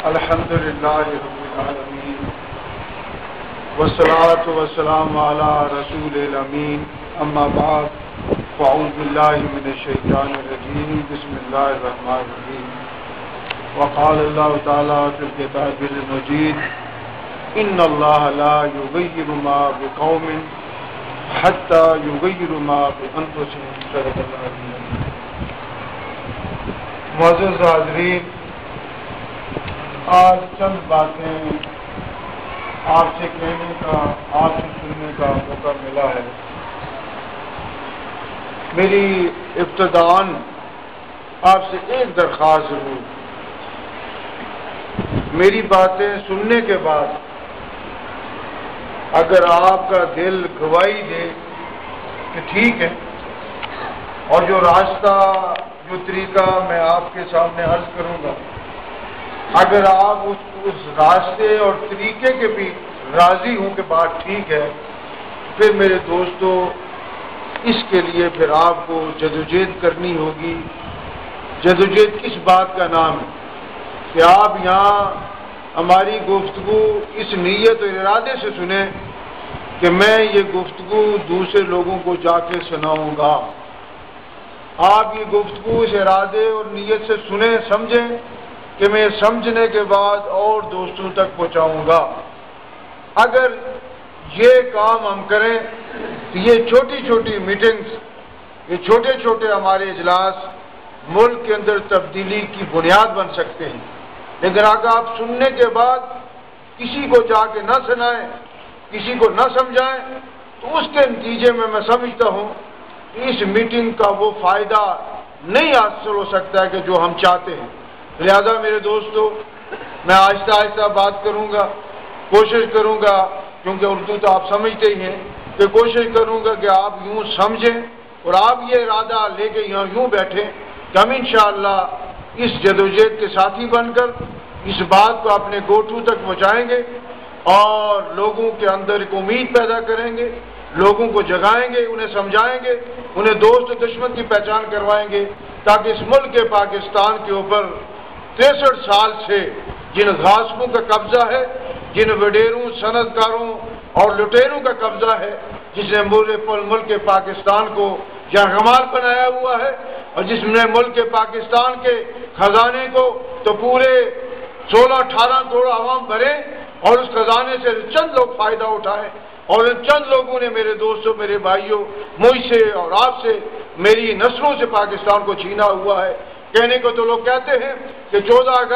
الحمدللہ رب العالمین والصلاة والسلام علی رسول الامین اما بعد فاعوذ باللہ من الشیطان الرجیم بسم اللہ الرحمن الرحیم وقال اللہ تعالی فی الکتاب المجید ان اللہ لا یغیر ما بقوم حتی یغیر ما بانفسهم صدق اللہ العظیم۔ معزز حاضرین، آج چند باتیں آپ سے کہنے کا، آپ سے سننے کا موقع ملا ہے۔ میری ابتداً آپ سے ایک درخواست ضرور، میری باتیں سننے کے بعد اگر آپ کا دل گواہی دے کہ ٹھیک ہے، اور جو راستہ، جو طریقہ میں آپ کے سامنے عرض کروں گا، اگر آپ اس راستے اور طریقے کے بھی راضی ہوں کہ بات ٹھیک ہے، پھر میرے دوستو اس کے لیے پھر آپ کو جدوجہد کرنی ہوگی۔ جدوجہد کس بات کا نام ہے کہ آپ یہاں ہماری گفتگو اس نیت اور ارادے سے سنیں کہ میں یہ گفتگو دوسرے لوگوں کو جا کے سناؤں گا۔ آپ یہ گفتگو اس ارادے اور نیت سے سنیں، سمجھیں کہ میں سمجھنے کے بعد اور دوستوں تک پہنچاؤں گا۔ اگر یہ کام ہم کریں تو یہ چھوٹی چھوٹی میٹنگز، یہ چھوٹے چھوٹے ہمارے اجلاس ملک کے اندر تبدیلی کی بنیاد بن سکتے ہیں۔ لیکن اگر آپ سننے کے بعد کسی کو جا کے نہ سنائیں، کسی کو نہ سمجھائیں، تو اس کے نتیجے میں سمجھتا ہوں کہ اس میٹنگ کا وہ فائدہ نہیں حاصل ہو سکتا ہے کہ جو ہم چاہتے ہیں۔ لہذا میرے دوستو، میں آہستہ آہستہ بات کروں گا، کوشش کروں گا، کیونکہ اردو تو آپ سمجھتے ہی ہیں، کہ کوشش کروں گا کہ آپ یوں سمجھیں اور آپ یہ ارادہ لے کے یہاں یوں بیٹھیں کہ ہم انشاءاللہ اس جدوجہد کے ساتھی بن کر اس بات کو اپنے گوٹھوں تک پہنچائیں گے اور لوگوں کے اندر ایک امید پیدا کریں گے، لوگوں کو جگائیں گے، انہیں سمجھائیں گے، انہیں دوست و دشمن کی پہچان کروائیں گے، تاکہ اس ملک پاکستان کے اوپر 63 سال سے جن غاصبوں کا قبضہ ہے، جن وڈیروں، صنعتکاروں اور لٹیروں کا قبضہ ہے، جس نے ملک پاکستان کو یرغمال بنایا ہوا ہے، اور جس نے ملک پاکستان کے خزانے کو تو پورے 16-18 کروڑ عوام بھرے اور اس خزانے سے چند لوگ فائدہ اٹھائے، اور ان چند لوگوں نے میرے دوستوں، میرے بھائیوں، مجھ سے اور آپ سے، میری نسلوں سے پاکستان کو چھینا ہوا ہے۔ کہنے کو تو لوگ کہتے ہیں کہ 14 اگست